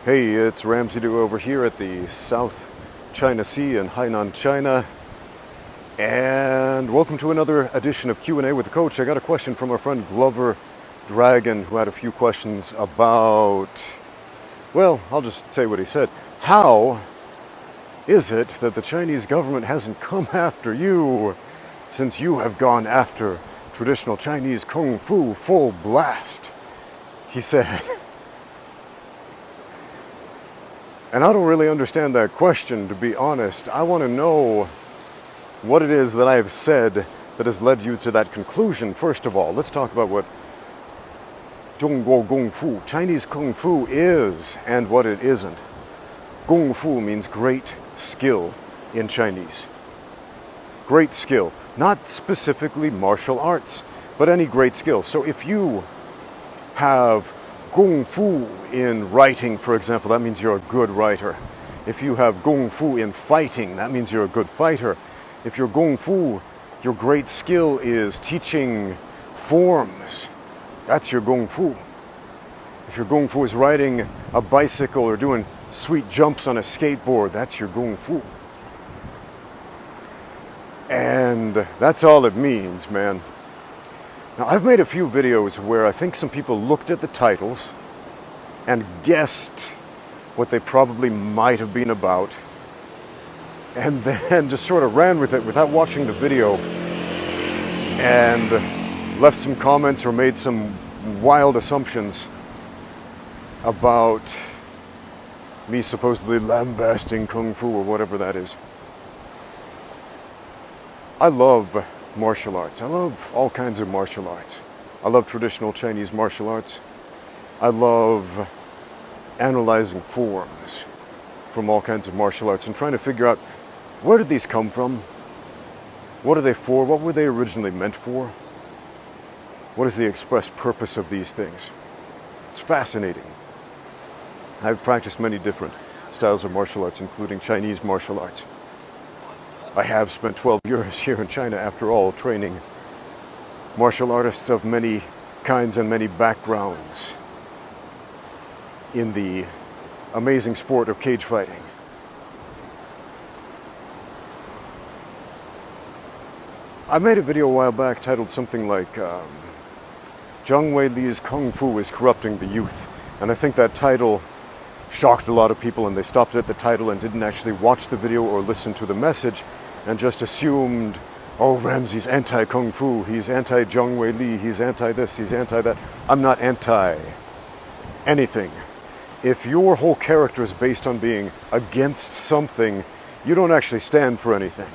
Hey, it's Ramsey Dewey over here at the South China Sea in Hainan, China. And welcome to another edition of Q&A with the Coach. I got a question from our friend Glover Dragon, who had a few questions about, well, I'll just say what he said. How is it that the Chinese government hasn't come after you since you have gone after traditional Chinese Kung Fu full blast? He said. And I don't really understand that question, to be honest. I want to know what it is that I have said that has led you to that conclusion. First of all, let's talk about what Zhongguo Kung Fu, Chinese Kung Fu, is and what it isn't. Kung Fu means great skill in Chinese. Great skill. Not specifically martial arts, but any great skill. So if you have Kung Fu in writing, for example, that means you're a good writer. If you have Kung Fu in fighting, that means you're a good fighter. If your Kung Fu, your great skill is teaching forms, that's your Kung Fu. If your Kung Fu is riding a bicycle or doing sweet jumps on a skateboard, that's your Kung Fu. And that's all it means, man. Now, I've made a few videos where I think some people looked at the titles and guessed what they probably might have been about, and then just sort of ran with it without watching the video, and left some comments or made some wild assumptions about me supposedly lambasting Kung Fu or whatever that is. I love martial arts. I love all kinds of martial arts. I love traditional Chinese martial arts. I love analyzing forms from all kinds of martial arts and trying to figure out, where did these come from? What are they for? What were they originally meant for? What is the express purpose of these things? It's fascinating. I've practiced many different styles of martial arts, including Chinese martial arts. I have spent 12 years here in China, after all, training martial artists of many kinds and many backgrounds in the amazing sport of cage fighting. I made a video a while back titled something like Zhang Weili's Kung Fu is Corrupting the Youth. And I think that title shocked a lot of people, and they stopped at the title and didn't actually watch the video or listen to the message, and just assumed, oh, Ramsey's anti-Kung Fu, he's anti-Zhang Weili, he's anti-this, he's anti-that. I'm not anti-anything. If your whole character is based on being against something, you don't actually stand for anything.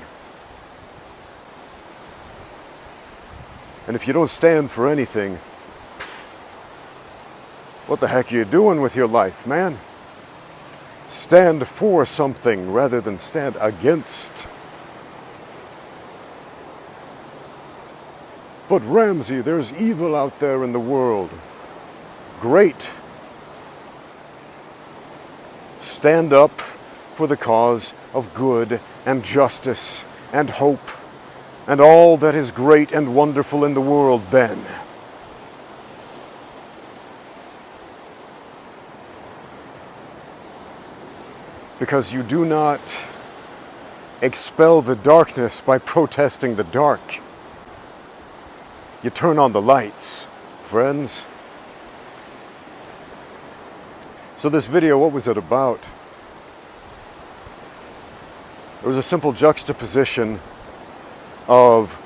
And if you don't stand for anything, what the heck are you doing with your life, man? Stand for something rather than stand against. But Ramsey, there's evil out there in the world. Great. Stand up for the cause of good and justice and hope and all that is great and wonderful in the world then. Because you do not expel the darkness by protesting the dark. You turn on the lights, friends. So this video, what was it about? It was a simple juxtaposition of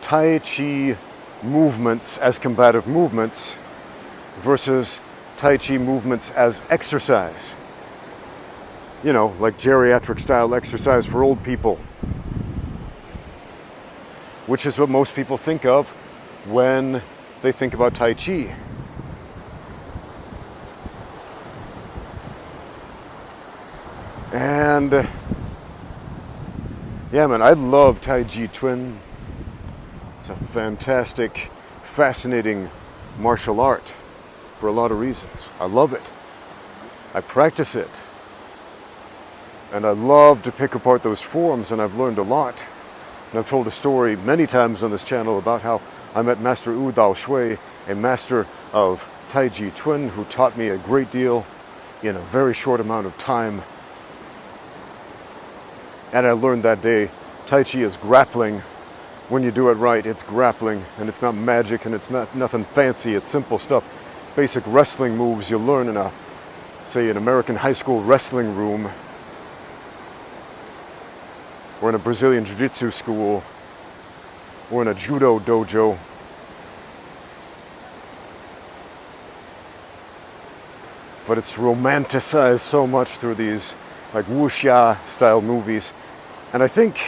Tai Chi movements as combative movements versus Tai Chi movements as exercise. You know, like geriatric style exercise for old people, which is what most people think of when they think about Tai Chi. And yeah, man, I love Tai Chi Chuan. It's a fantastic, fascinating martial art for a lot of reasons. I love it. I practice it. And I love to pick apart those forms, and I've learned a lot. And I've told a story many times on this channel about how I met Master Wu Dao Shui, a master of Tai Chi Chuan, who taught me a great deal in a very short amount of time. And I learned that day, Tai Chi is grappling. When you do it right, it's grappling, and it's not magic, and it's not nothing fancy. It's simple stuff. Basic wrestling moves you learn in say, an American high school wrestling room, or in a Brazilian jiu-jitsu school, or in a judo dojo. But it's romanticized so much through these like wuxia style movies. And I think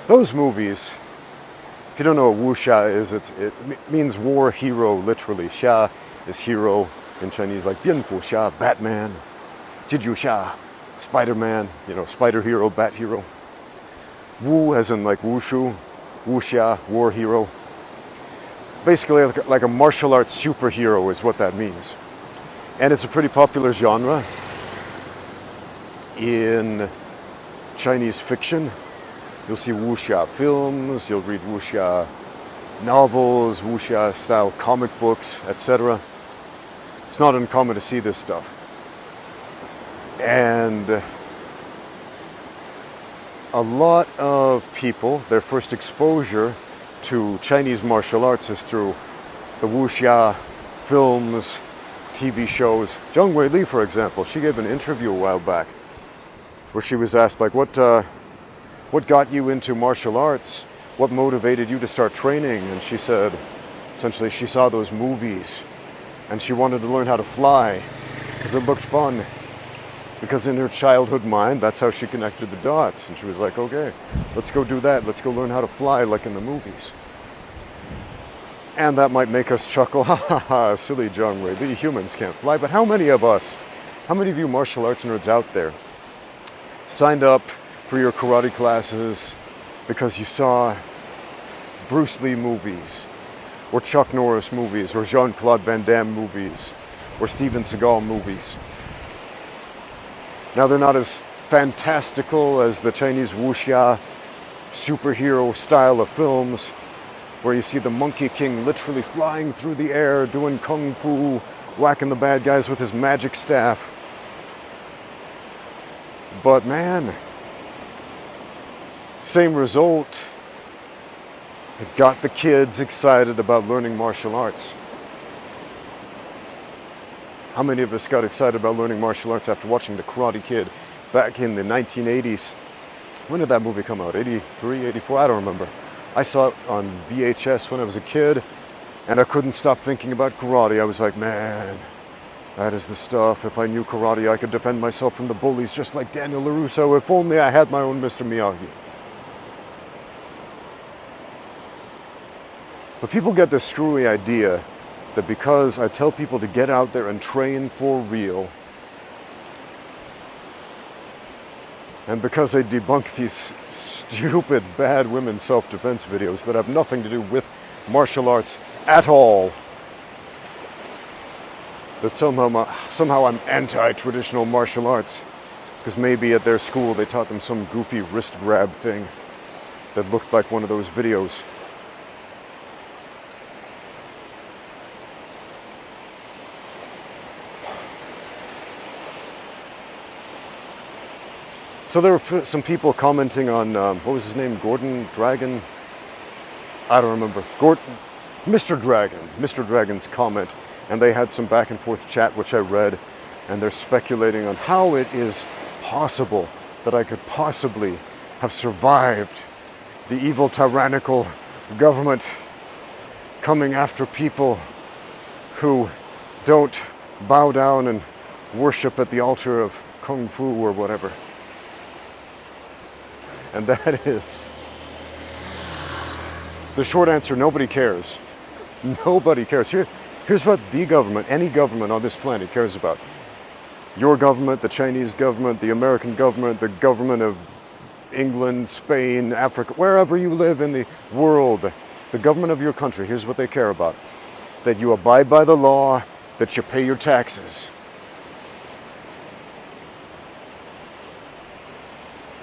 those movies, if you don't know what wuxia is, it means war hero, literally. Xia is hero in Chinese, like Bianfu Xia, Batman, Jiju Xia, Spider-Man, spider hero, bat hero. Wu as in like wushu, wuxia, war hero. Basically like a martial arts superhero is what that means. And it's a pretty popular genre in Chinese fiction. You'll see wuxia films, you'll read wuxia novels, wuxia style comic books, etc. It's not uncommon to see this stuff. And a lot of people, their first exposure to Chinese martial arts is through the wuxia films, TV shows. Zhang Weili, for example, she gave an interview a while back where she was asked, like, what got you into martial arts? What motivated you to start training? And she said, essentially, she saw those movies and she wanted to learn how to fly because it looked fun. Because in her childhood mind, that's how she connected the dots. And she was like, okay, let's go do that. Let's go learn how to fly like in the movies. And that might make us chuckle, ha ha ha, silly Zhang Wei, the humans can't fly. But how many of you martial arts nerds out there signed up for your karate classes because you saw Bruce Lee movies, or Chuck Norris movies, or Jean-Claude Van Damme movies, or Steven Seagal movies? Now, they're not as fantastical as the Chinese wuxia superhero style of films, where you see the Monkey King literally flying through the air, doing kung fu, whacking the bad guys with his magic staff. But man, same result. It got the kids excited about learning martial arts. How many of us got excited about learning martial arts after watching The Karate Kid back in the 1980s? When did that movie come out? 83, 84? I don't remember. I saw it on VHS when I was a kid, and I couldn't stop thinking about karate. I was like, man, that is the stuff. If I knew karate, I could defend myself from the bullies just like Daniel LaRusso. If only I had my own Mr. Miyagi. But people get this screwy idea that because I tell people to get out there and train for real, and because I debunk these stupid bad women self-defense videos that have nothing to do with martial arts at all, that somehow I'm anti-traditional martial arts, because maybe at their school they taught them some goofy wrist grab thing that looked like one of those videos. So there were some people commenting on, what was his name, Gordon Dragon? I don't remember. Mr. Dragon. Mr. Dragon's comment. And they had some back and forth chat, which I read. And they're speculating on how it is possible that I could possibly have survived the evil, tyrannical government coming after people who don't bow down and worship at the altar of Kung Fu or whatever. And that is the short answer: nobody cares. Nobody cares. Here's what the government, any government on this planet, cares about. Your government, the Chinese government, the American government, the government of England, Spain, Africa, wherever you live in the world, the government of your country, here's what they care about: that you abide by the law, that you pay your taxes.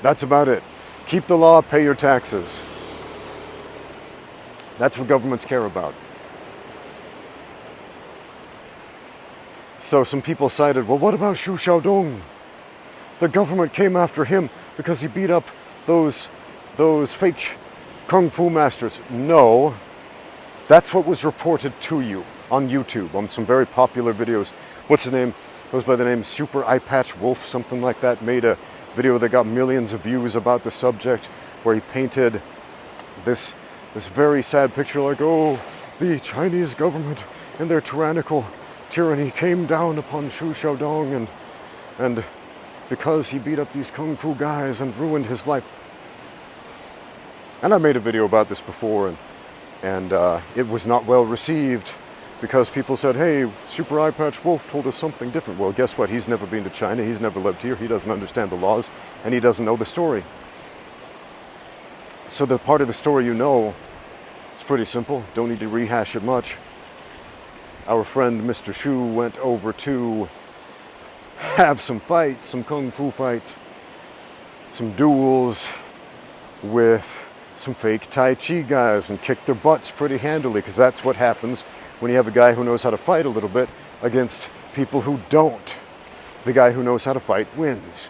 That's about it. Keep the law, pay your taxes. That's what governments care about. So some people cited, well, what about Xu Xiaodong? The government came after him because he beat up those fake Kung Fu masters. No, that's what was reported to you on YouTube, on some very popular videos. What's the name? Goes by the name Super Eye Patch Wolf, something like that. Made a video that got millions of views about the subject, where he painted this very sad picture like, oh, the Chinese government in their tyrannical tyranny came down upon Xu Xiaodong and because he beat up these Kung Fu guys and ruined his life. And I made a video about this before, and it was not well received because people said, hey, Super Eye Patch Wolf told us something different. Well, guess what? He's never been to China. He's never lived here. He doesn't understand the laws, and he doesn't know the story. So the part of the story you know, it's pretty simple. Don't need to rehash it much. Our friend Mr. Xu went over to have some fights, some Kung Fu fights, some duels with some fake Tai Chi guys and kicked their butts pretty handily, because that's what happens when you have a guy who knows how to fight a little bit against people who don't. The guy who knows how to fight wins.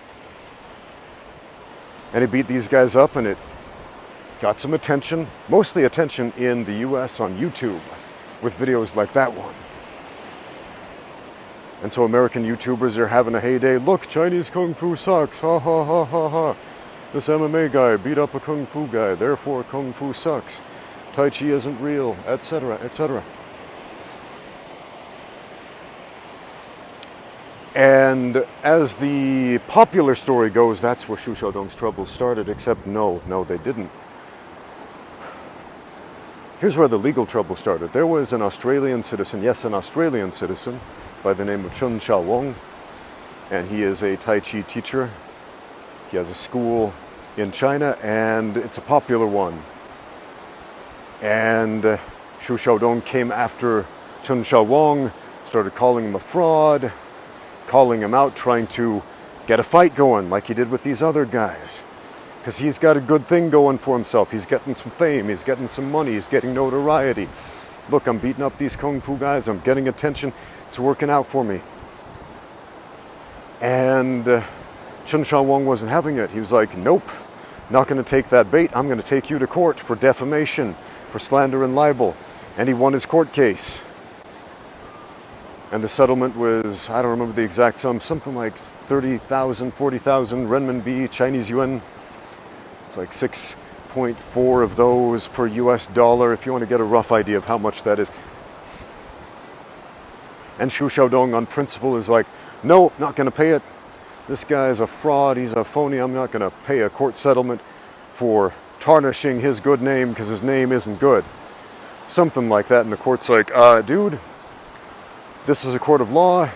And he beat these guys up, and it got some attention, mostly attention in the US on YouTube, with videos like that one. And so American YouTubers are having a heyday. Look, Chinese Kung Fu sucks. Ha ha ha ha ha. This MMA guy beat up a Kung Fu guy, therefore Kung Fu sucks. Tai Chi isn't real, etc., etc. And as the popular story goes, that's where Xu Xiaodong's troubles started, except no, they didn't. Here's where the legal trouble started. There was an Australian citizen, yes, an Australian citizen, by the name of Xu Xiaodong, and he is a Tai Chi teacher. He has a school in China, and it's a popular one. And Xu Xiaodong came after Xu Xiaodong, started calling him a fraud, calling him out, trying to get a fight going like he did with these other guys. Because he's got a good thing going for himself. He's getting some fame, he's getting some money, he's getting notoriety. Look, I'm beating up these Kung Fu guys, I'm getting attention, it's working out for me. And Xu Xiaodong wasn't having it. He was like, nope, not going to take that bait. I'm going to take you to court for defamation, for slander and libel. And he won his court case. And the settlement was, I don't remember the exact sum, something like 30,000, 40,000 renminbi, Chinese yuan. It's like 6.4 of those per US dollar, if you want to get a rough idea of how much that is. And Xu Xiaodong on principle is like, no, not going to pay it. This guy is a fraud, he's a phony, I'm not going to pay a court settlement for tarnishing his good name because his name isn't good. Something like that, and the court's like, dude, this is a court of law,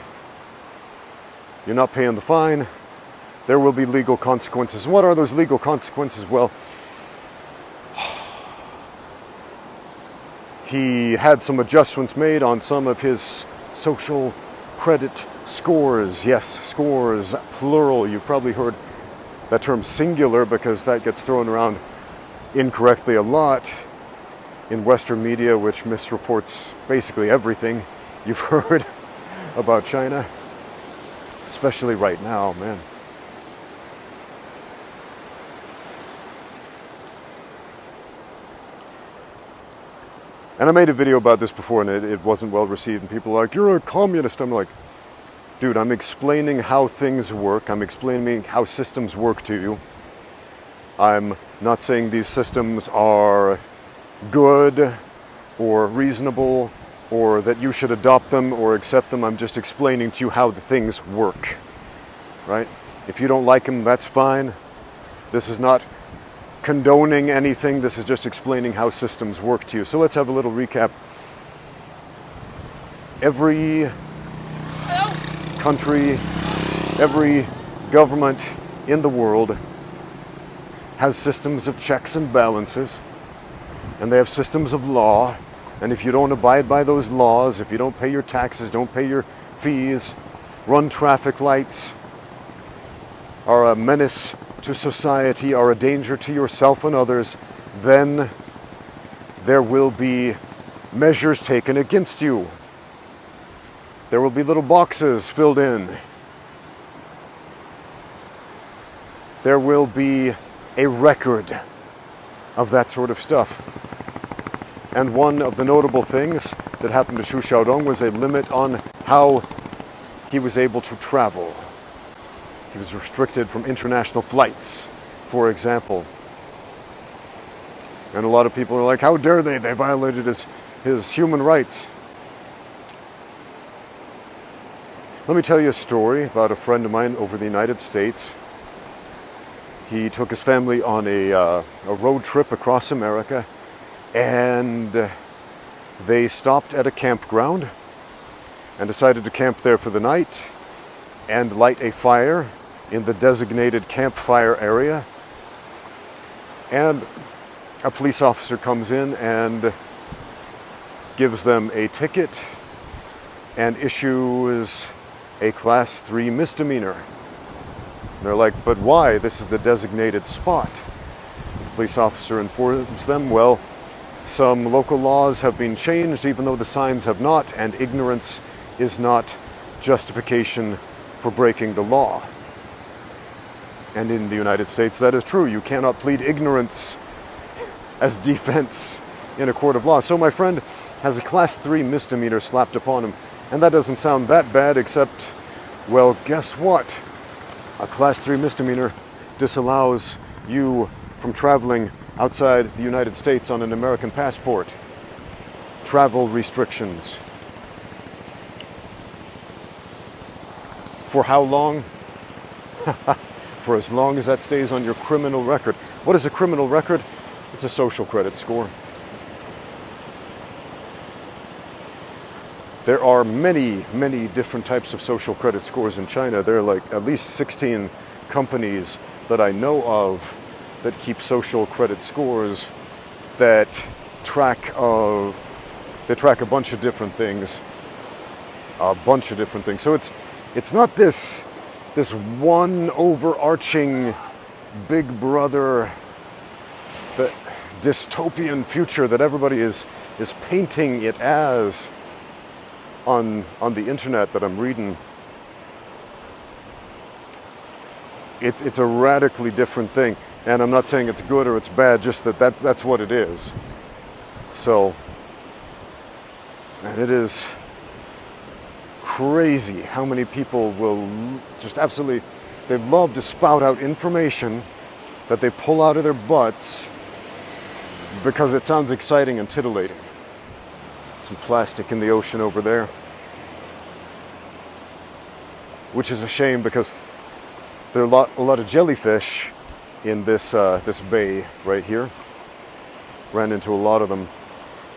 you're not paying the fine, there will be legal consequences. And what are those legal consequences? Well, he had some adjustments made on some of his social credit scores. Yes, scores, plural. You've probably heard that term singular because that gets thrown around incorrectly a lot in Western media, which misreports basically everything you've heard about China, especially right now, man. And I made a video about this before, and it wasn't well received, and people are like, you're a communist. I'm like, dude, I'm explaining how things work. I'm explaining how systems work to you. I'm not saying these systems are good or reasonable or that you should adopt them or accept them. I'm just explaining to you how the things work, right? If you don't like them, that's fine. This is not condoning anything. This is just explaining how systems work to you. So let's have a little recap. Every country, every government in the world has systems of checks and balances, and they have systems of law. And if you don't abide by those laws, if you don't pay your taxes, don't pay your fees, run traffic lights, are a menace to society, are a danger to yourself and others, then there will be measures taken against you. There will be little boxes filled in. There will be a record of that sort of stuff. And one of the notable things that happened to Xu Xiaodong was a limit on how he was able to travel. He was restricted from international flights, for example. And a lot of people are like, how dare they? They violated his human rights. Let me tell you a story about a friend of mine over the United States. He took his family on a road trip across America, and they stopped at a campground and decided to camp there for the night and light a fire in the designated campfire area. And a police officer comes in and gives them a ticket and issues a Class 3 misdemeanor. And they're like, but why? This is the designated spot. The police officer informs them, well, some local laws have been changed even though the signs have not, and ignorance is not justification for breaking the law. And in the United States, that is true. You cannot plead ignorance as defense in a court of law. So my friend has a Class 3 misdemeanor slapped upon him. And that doesn't sound that bad, except, well, guess what? A Class 3 misdemeanor disallows you from traveling outside the United States on an American passport. Travel restrictions. For how long? For as long as that stays on your criminal record. What is a criminal record? It's a social credit score. There are many, many different types of social credit scores in China. There are like at least 16 companies that I know of that keep social credit scores that track a bunch of different things. So it's not this one overarching big brother, the dystopian future that everybody is painting it as on the internet that I'm reading. It's a radically different thing, and I'm not saying it's good or it's bad, just that's what it is. So, and it is crazy how many people will just absolutely, they love to spout out information that they pull out of their butts because it sounds exciting and titillating. Some plastic in the ocean over there, which is a shame because there are a lot of jellyfish in this bay right here. Ran into a lot of them,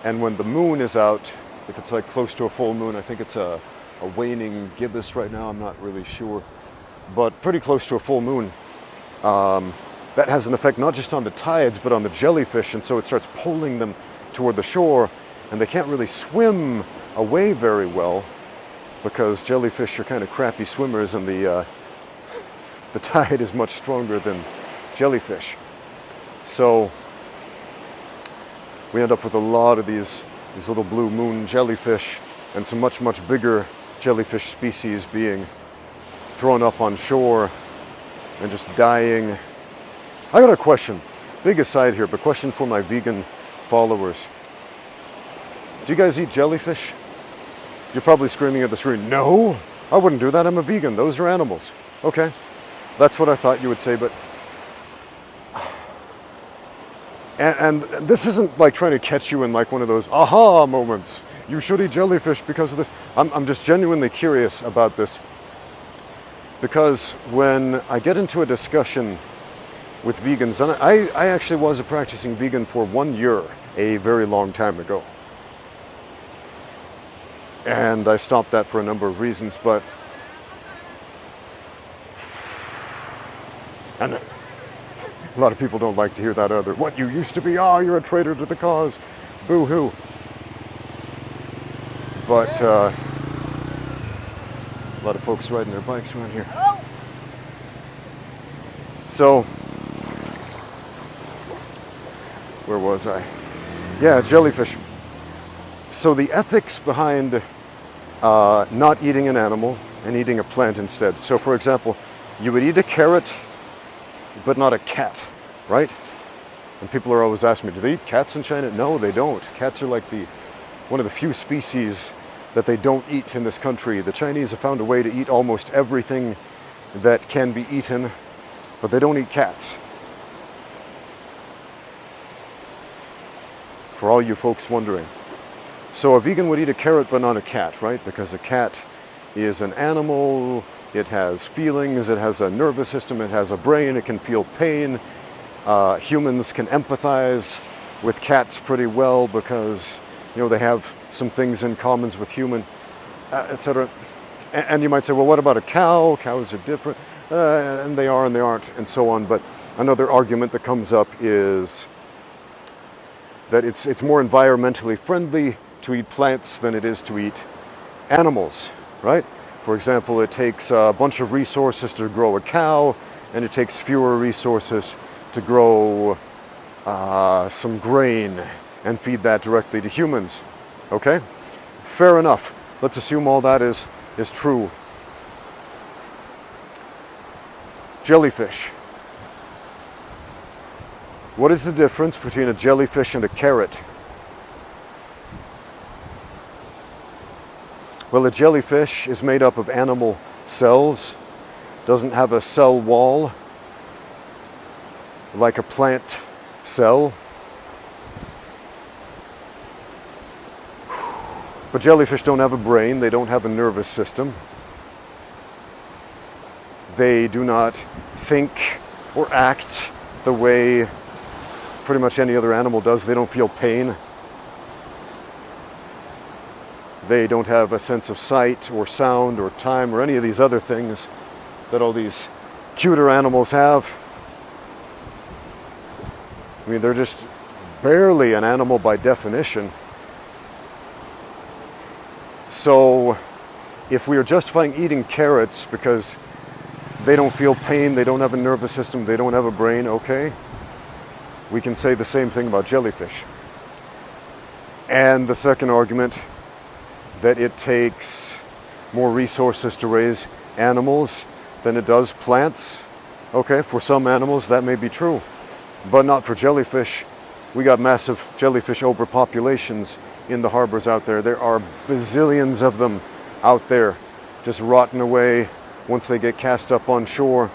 and when the moon is out, if it's like close to a full moon, I think it's a waning gibbous right now, I'm not really sure, but pretty close to a full moon, that has an effect not just on the tides but on the jellyfish, and so it starts pulling them toward the shore, and they can't really swim away very well because jellyfish are kind of crappy swimmers, and the tide is much stronger than jellyfish. So we end up with a lot of these little blue moon jellyfish, and some much bigger jellyfish species being thrown up on shore and just dying. I got a question, big aside here, but question for my vegan followers. Do you guys eat jellyfish? You're probably screaming at the screen, no, I wouldn't do that, I'm a vegan, those are animals. Okay, that's what I thought you would say, but and this isn't like trying to catch you in like one of those aha moments. You should eat jellyfish because of this. I'm just genuinely curious about this, because when I get into a discussion with vegans, and I actually was a practicing vegan for 1 year, a very long time ago. And I stopped that for a number of reasons, and a lot of people don't like to hear that either. What, you used to be? Oh, you're a traitor to the cause. Boo-hoo. But a lot of folks riding their bikes around here. So, where was I? Yeah, jellyfish. So the ethics behind not eating an animal and eating a plant instead. So for example, you would eat a carrot, but not a cat, right? And people are always asking me, do they eat cats in China? No, they don't. Cats are like one of the few species that they don't eat in this country. The Chinese have found a way to eat almost everything that can be eaten, but they don't eat cats. For all you folks wondering. So a vegan would eat a carrot but not a cat, right? Because a cat is an animal, it has feelings, it has a nervous system, it has a brain, it can feel pain. Humans can empathize with cats pretty well because, they have some things in common with human, etc. And you might say, well, what about a cow? Cows are different, and they are and they aren't, and so on. But another argument that comes up is that it's more environmentally friendly to eat plants than it is to eat animals, right? For example, it takes a bunch of resources to grow a cow, and it takes fewer resources to grow some grain and feed that directly to humans. Okay? Fair enough. Let's assume all that is true. Jellyfish. What is the difference between a jellyfish and a carrot? Well, a jellyfish is made up of animal cells, doesn't have a cell wall like a plant cell. But jellyfish don't have a brain, they don't have a nervous system. They do not think or act the way pretty much any other animal does. They don't feel pain. They don't have a sense of sight or sound or time or any of these other things that all these cuter animals have. I mean, they're just barely an animal by definition. So if we are justifying eating carrots because they don't feel pain, they don't have a nervous system, they don't have a brain, okay, we can say the same thing about jellyfish. And the second argument, that it takes more resources to raise animals than it does plants. Okay, for some animals that may be true, but not for jellyfish. We got massive jellyfish overpopulations in the harbors out there. There are bazillions of them out there just rotting away once they get cast up on shore.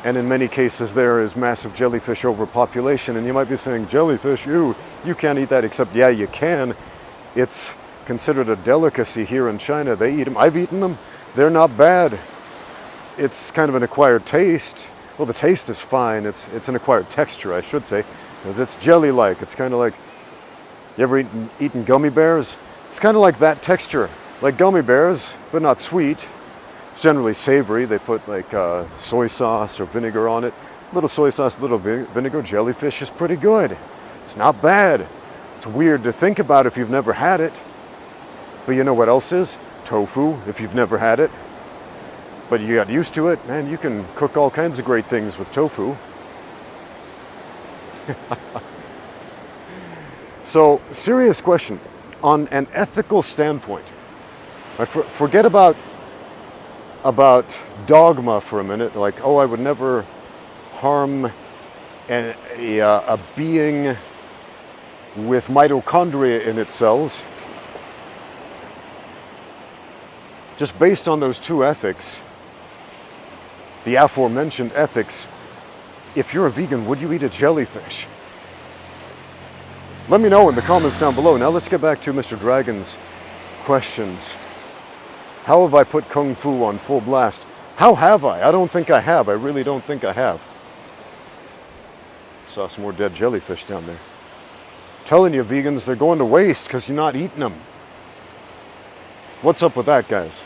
And in many cases there is massive jellyfish overpopulation. And you might be saying, jellyfish, ew, you can't eat that. Except, yeah, you can. It's considered a delicacy here in China. They eat them. I've eaten them. They're not bad. It's kind of an acquired taste. Well, the taste is fine. It's an acquired texture, I should say, because it's jelly-like. It's kind of like, you ever eaten gummy bears? It's kind of like that texture, like gummy bears, but not sweet. It's generally savory. They put like soy sauce or vinegar on it. A little soy sauce, a little vinegar. Jellyfish is pretty good. It's not bad. It's weird to think about if you've never had it. But you know what else is? Tofu, if you've never had it. But you got used to it, man, you can cook all kinds of great things with tofu. So, serious question. On an ethical standpoint, forget about dogma for a minute, like, oh, I would never harm a being with mitochondria in its cells. Just based on those two ethics, the aforementioned ethics, if you're a vegan, would you eat a jellyfish? Let me know in the comments down below. Now let's get back to Mr. Dragon's questions. How have I put Kung Fu on full blast? How have I? I don't think I have. I really don't think I have. Saw some more dead jellyfish down there. I'm telling you, vegans, they're going to waste because you're not eating them. What's up with that, guys?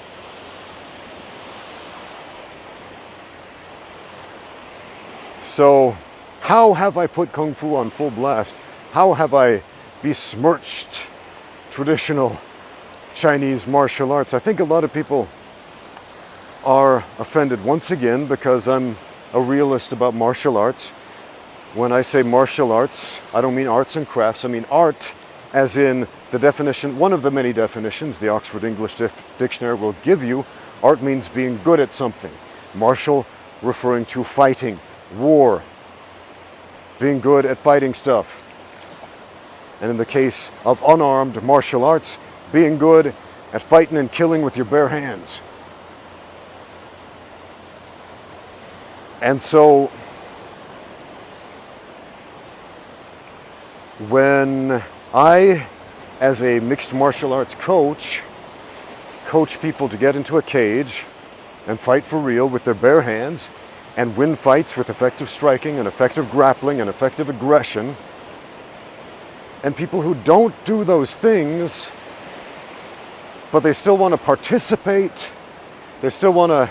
So, how have I put Kung Fu on full blast? How have I besmirched traditional Chinese martial arts? I think a lot of people are offended once again because I'm a realist about martial arts. When I say martial arts, I don't mean arts and crafts. I mean art as in the definition, one of the many definitions the Oxford English Dictionary will give you. Art means being good at something. Martial referring to fighting, war, being good at fighting stuff. And in the case of unarmed martial arts, being good at fighting and killing with your bare hands. And so, when I, as a mixed martial arts coach people to get into a cage and fight for real with their bare hands and win fights with effective striking and effective grappling and effective aggression, and people who don't do those things, but they still want to participate, they still want to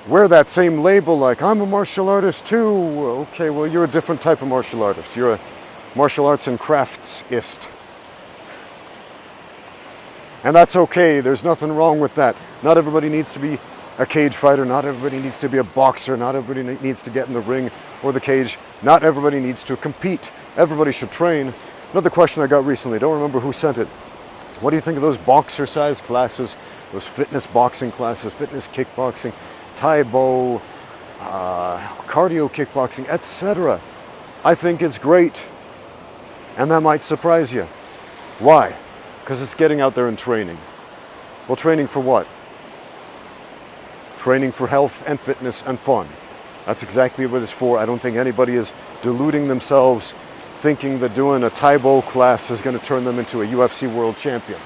wear that same label like, I'm a martial artist too. Okay, well, you're a different type of martial artist. You're a martial arts and craftist. And that's okay. There's nothing wrong with that. Not everybody needs to be a cage fighter. Not everybody needs to be a boxer. Not everybody needs to get in the ring or the cage. Not everybody needs to compete. Everybody should train. Another question I got recently, don't remember who sent it. What do you think of those boxer-size classes, those fitness boxing classes, fitness kickboxing, Tai Bo, cardio kickboxing, etc.? I think it's great. And that might surprise you. Why? Because it's getting out there and training. Well, training for what? Training for health and fitness and fun. That's exactly what it's for. I don't think anybody is deluding themselves thinking that doing a Tai Bo class is going to turn them into a UFC world champion.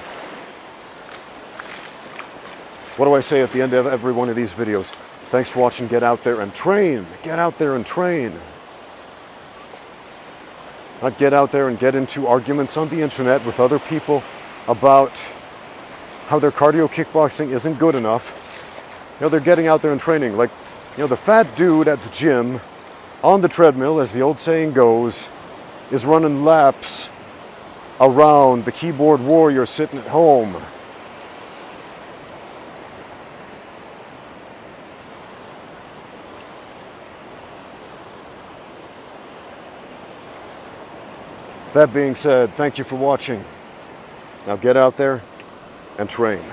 What do I say at the end of every one of these videos? Thanks for watching. Get out there and train. Get out there and train. Not get out there and get into arguments on the internet with other people about how their cardio kickboxing isn't good enough. You know, they're getting out there and training. Like, you know, the fat dude at the gym on the treadmill, as the old saying goes, is running laps around the keyboard warrior sitting at home. That being said, thank you for watching. Now get out there and train.